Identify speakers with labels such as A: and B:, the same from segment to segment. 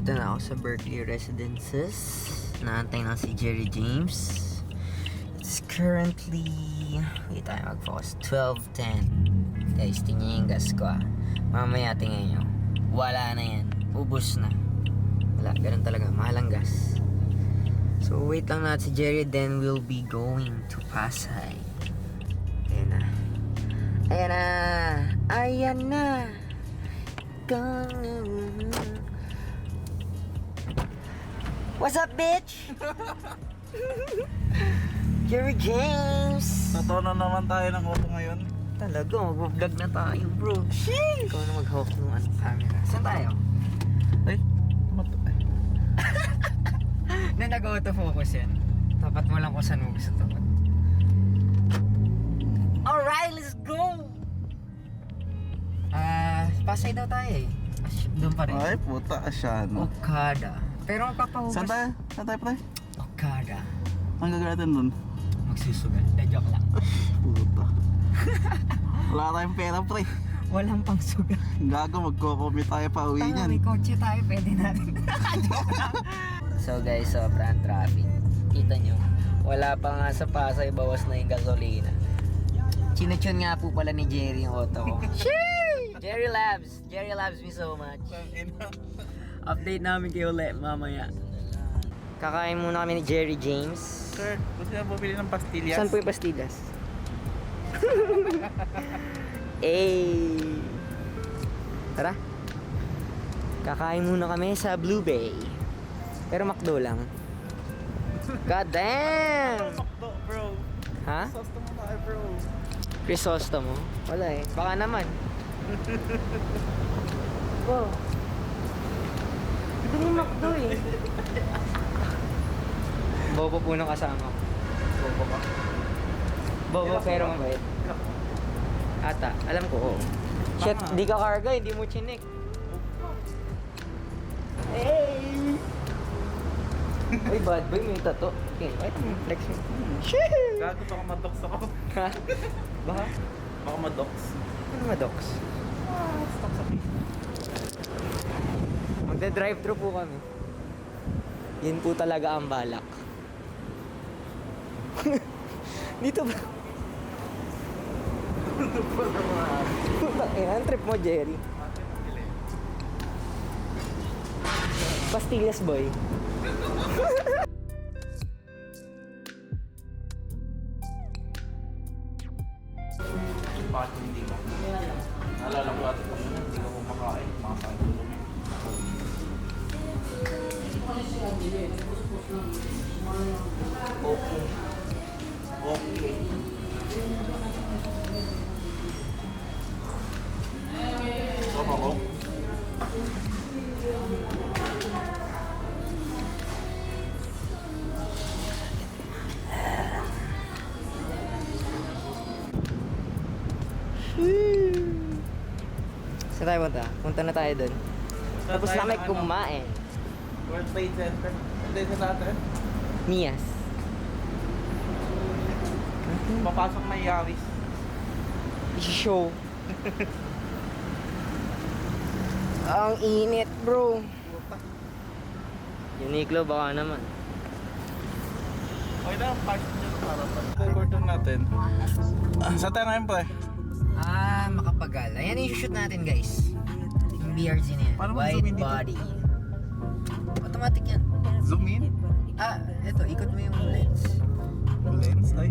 A: Nandito na ako sa Berkeley Residences. Naantay na si Jerry James. It's currently... Wait tayo mag-focus. 12:10. Guys, tingnan yung gas ko ah. Mamaya tingnan nyo. Wala na yan. Ubus na. Wala, ganun talaga. Mahal ang gas. So wait lang natin si Jerry, then we'll be going to Pasay. Ayan na. Ayan na. Ayan na. What's up, bitch? Jerry James!
B: Natuto na naman tayo ng auto ngayon.
A: Talaga, mag-vlog na tayo, bro. Sheesh! Ikaw na mag-hawk ng camera. Saan tayo?
B: Ay,
A: Na nag-autofocus yan. Tapat mo lang kung saan mo gusto tapat. Alright, let's go! Pasay daw tayo eh. Doon pa rin.
B: ay puta siya, no?
A: Okada. Pero magpapahugas.
B: Saan tayo? Saan tayo, pre?
A: Okada.
B: Ang gagawin natin dun?
A: Magsusugal. Joke lang.
B: Puta. Wala tayong pera, pre.
A: Walang pang sugal.
B: Gago, magko-commute tayo pa uwi
A: Tama,
B: niyan.
A: may kotse tayo. Pwede natin. Joke lang. So guys, sobrang traffic. Kita nyo. Wala pa nga sa Pasay. Bawas na yung gasolina. Chinutune nga po pala ni Jerry yung auto ko. Jerry loves me so much. Update namin kayo ulit mamaya. Kakain muna kami ni Jerry James.
B: Sir, gusto na bumili ng pastillas?
A: Saan po yung pastillas? Eh. Tara. Kakain muna kami sa Blue Bay. Pero McDo lang. God damn!
B: Makdo, bro.
A: Ha?
B: Sosto mo tayo, bro.
A: Crisostomo? Wala eh. Baka naman. Wow. Ito yung McDo eh. Bobo po nung kasama ko.
B: Bobo ka.
A: Bobo pero mabait. Ata, alam ko, oo. Shit, di ka karga, hindi mo chinik. Hey! Ay, bad boy, may tato. Okay, wait, flex mo. Shit!
B: Gago, baka madox ako.
A: Ha? Baka?
B: Baka madox.
A: Ano madox?
B: Stop sa face.
A: Magda-drive-thru po kami. Yun po talaga ang balak. Dito ba? Putang ina, ang trip mo, Jerry. Pastillas boy.
B: Bakit hindi mo? Naalala ko ate kung hindi ka kumakain, makakain ko kami. Okay. Okay. Sama ko?
A: Saan tayo punta? Punta na tayo dun. Tapos na kami kumain.
B: World Trade Center. Hindi sa natin.
A: Mias.
B: Papasok na Yaris.
A: Show. Ang init, bro. Uniqlo baka naman.
B: Okay na, parking dyan para pa. Record natin. Sa tayo ngayon, pre?
A: Makapagal. Ayan yung shoot natin, guys. Yung BRZ na yan.
B: Paano mo zoom in dito?
A: Widebody. Automatic yan.
B: Zoom in?
A: Eto, ikot mo yung lens.
B: Lens, ay.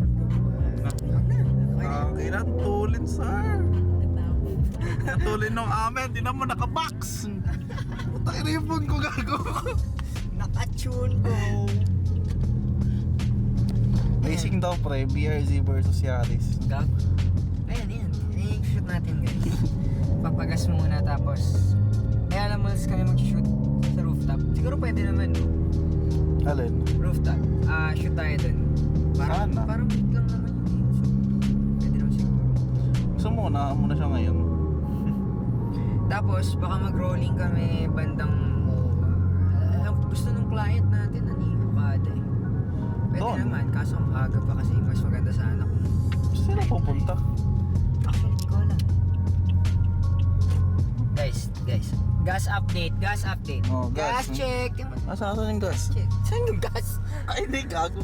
A: Okay na.
B: Kailan tulin, sir? Tulin nung amin, di na mo nakabox. Putang ina yung phone ko, gago.
A: Naka-tune, bro.
B: Racing daw, pre. BRZ versus Yaris.
A: Gago. Ayan, yan. Ayan yung shoot natin, guys. Papagas muna, tapos alam mo, kami mag-shoot sa rooftop. Siguro pwede naman, no?
B: Alin?
A: Rooftop. Shoot tayo dun.
B: Sana.
A: Parang big lang naman yun. So, pwede naman siguro.
B: Gusto mo, muna siya ngayon.
A: Tapos, baka mag-rolling kami bandang gusto ng client natin, Okada eh. Pwede
B: Doon?
A: naman, kaso ang aga pa kasi mas maganda sana kung...
B: Sino pupunta?
A: Actually, di ko alam. Guys, Gas update, gas update.
B: Oh,
A: gas
B: gas.
A: check.
B: Saan yung gas?
A: Check. Saan yung gas?
B: Ay, hindi, gago.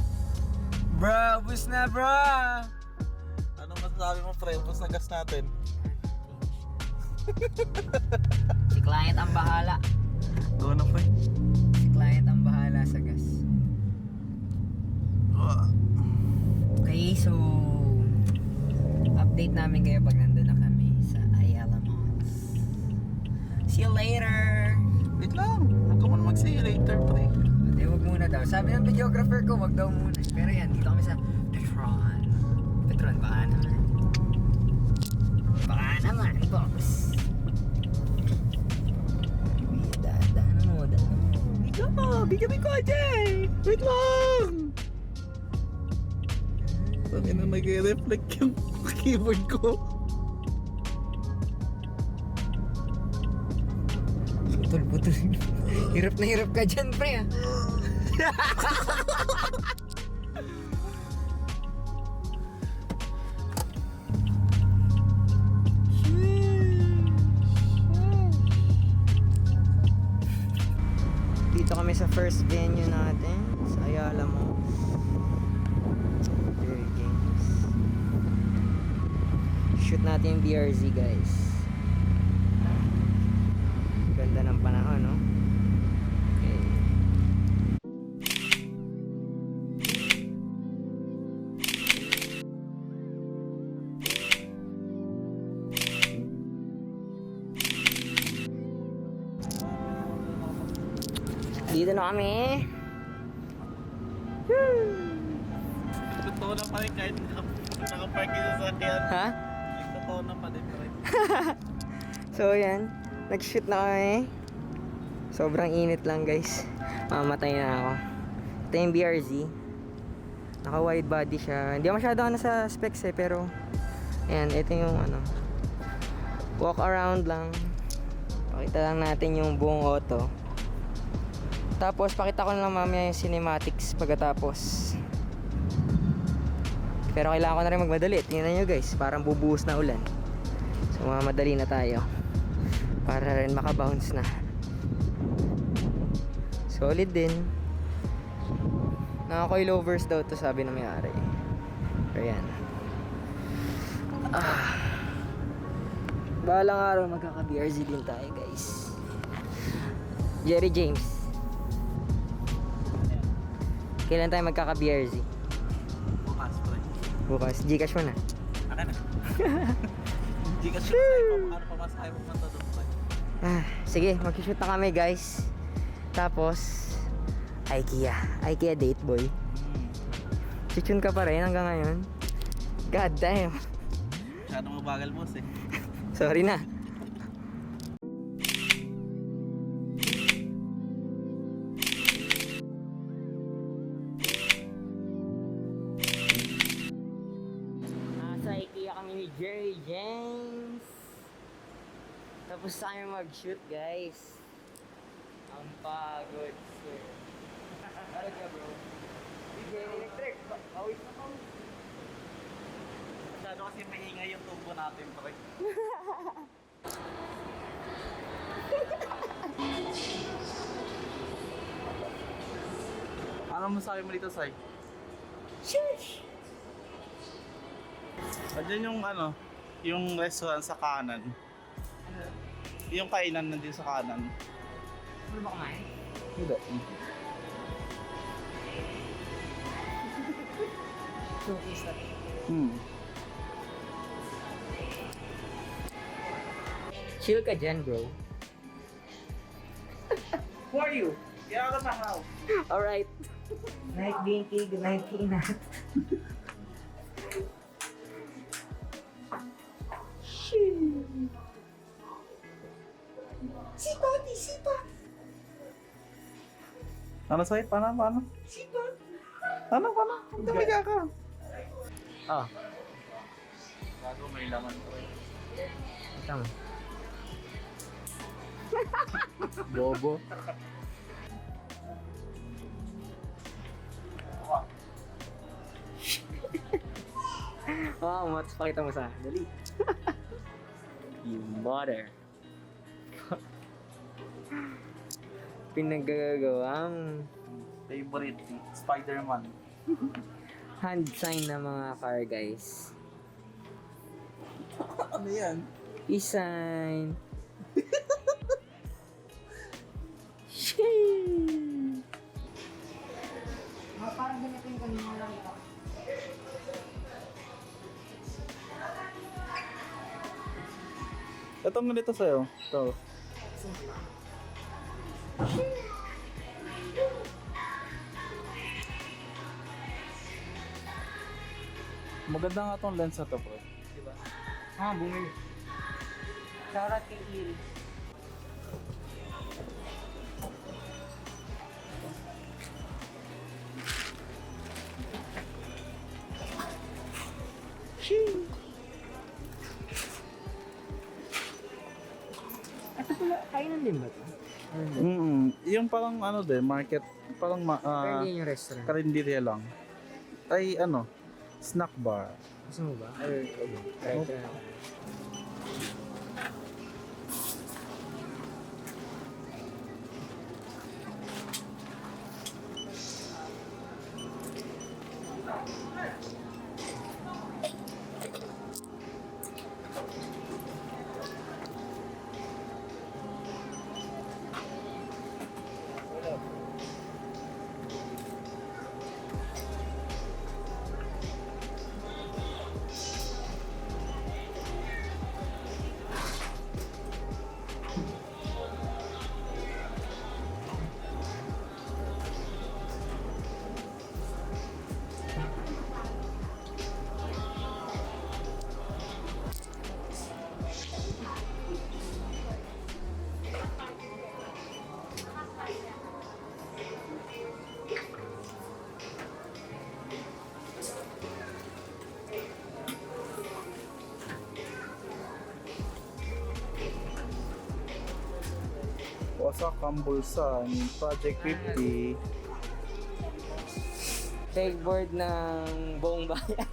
A: Bro, bus na bro!
B: Anong masasabi mo, pre? Ubus na gas natin.
A: Si client ang bahala.
B: Go na, pre.
A: Si client ang bahala sa gas. Okay, so update namin kayo pag nandun na kami sa Ayala Malls. See you later!
B: Wait lang. Huwag ka muna mag-see you later, pre.
A: Hindi, wag muna daw. Sabi ng videographer ko, wag daw muna. Pero yan, dito kami sa Petron. Petron, baka naman. Baka naman, boss. Daan mo.
B: Bigyan mo. Bigyan mo ko, Jay. Wait lang. Sabi na nag-reflect yung keyboard ko.
A: Putol. Hirap na hirap ka dyan, pre. Dito kami sa first venue natin sa Ayala Malls. Very games. Shoot natin yung BRZ, guys. Ganda ng panahon, no? Okay. Dito na kami.
B: Totoo na pa rin kahit nakapark yung sasakyan.
A: Ha?
B: Totoo na pa rin, pre.
A: So yan, nag-shoot na kami. Sobrang init lang, guys. Mamatay na ako. Ito yung BRZ. Naka widebody siya. Hindi masyado sa specs pero ayan, ito yung walk around lang. Pakita lang natin yung buong auto. Tapos pakita ko na lang mamaya yung cinematics pagkatapos. Pero kailangan ko na rin magmadali. Tingnan nyo, guys, parang bubuhos na ulan. So mamadali na tayo para rin makabounce na. Solid din. Naka-coilovers daw to, sabi na may-ari. So yan. Balang araw magkaka-BRZ din tayo, guys. Jerry James, kailan tayo magkaka-BRZ?
B: Bukas, pre.
A: Bukas. Gcash mo na.
B: Aka na. Hindi ka sure sa'yo pa paano pamasahe mo punta doon, pre.
A: Sige, mag-shoot na kami, guys. Tapos Ikea date boy. Chichun ka pa rin hanggang ngayon. God damn.
B: Masyadong mabagal, boss, eh.
A: Sorry na. Nasa Ikea kami ni Jerry James. Tapos tayo mag-shoot, guys. Ang pagod, sir. Ano ka, bro? DJ Electric, awis na po.
B: Masyado kasi maingay yung tubo natin, pre. Ano masabi mo dito, Sai?
A: Sheesh!
B: Diyan yung yung restaurant sa kanan. Yung kainan nandun sa kanan.
A: Ano ba kumain?
B: Hindi.
A: Showcase na. Chill ka dyan, bro.
B: Who are you? Get out of my house.
A: Alright. Night Binky, good night Peanut. Sipat!
B: Ano, Sai? Paano?
A: Sipat!
B: Paano? Tumiga ka.
A: Oh,
B: Bago may laman ko eh.
A: ito mo.
B: Bobo.
A: Mats, pakita mo sa dali. You mother. Pinagagawa mo.
B: Favorite, Spider-Man.
A: Hand sign na mga car, guys.
B: Ano yan?
A: Peace sign. Sheesh. Parang ganito yung kanina lang ito.
B: Itong ganito sa'yo. Ito. Maganda nga itong lens na to, bro.
A: Diba? Bumili. Shoutout kay Iri. Ito pala, kainan din ba ito?
B: Yung parang ano din, market, parang
A: Pero hindi yung restaurant.
B: karinderya lang. Ay ano, snack bar.
A: Gusto mo ba? Or, okay.
B: Wasak ang bulsa, Project 50.
A: Pegboard ng buong bayan.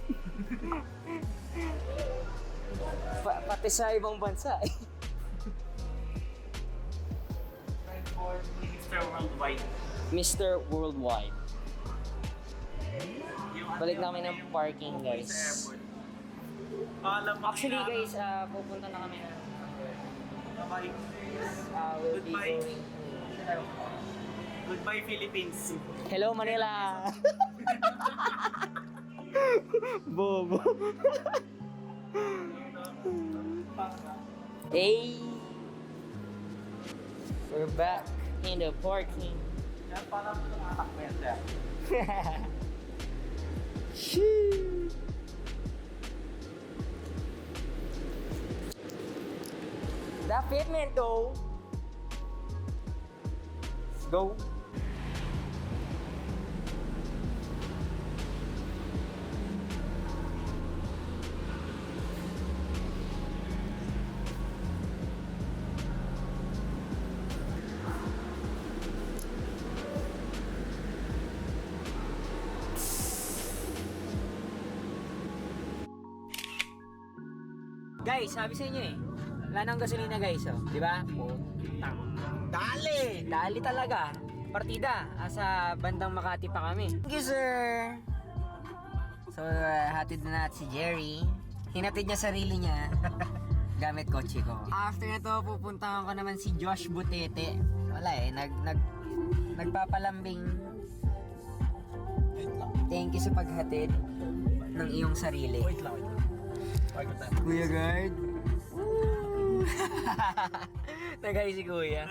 A: Pati sa ibang bansa eh.
B: Pegboard Mr. Worldwide.
A: Mr. Worldwide. Balik namin ng parking, guys. Actually, guys, pupunta na kami na. We'll be
B: Goodbye.
A: going to...
B: Goodbye Philippines.
A: Hello, Manila! Bobo. Hey! We're back in the parking.
B: Yan parang tumatakbo yan siya.
A: Shoo! That fitment though. Let's go. Guys, sabi sa inyo eh. Wala nang gasolina guys, oh. Di ba? Dali! Dali talaga. Partida. Sa bandang Makati pa kami. Thank you, sir! So, hatid na natin si Jerry. Hinatid niya sarili niya. Gamit kotse ko. After na to, pupuntahan ko naman si Josh Butete. Wala eh. Nagpapalambing. Thank you sa paghatid ng iyong sarili.
B: Wait lang.
A: Kuya Guard. Tagay si Kuya.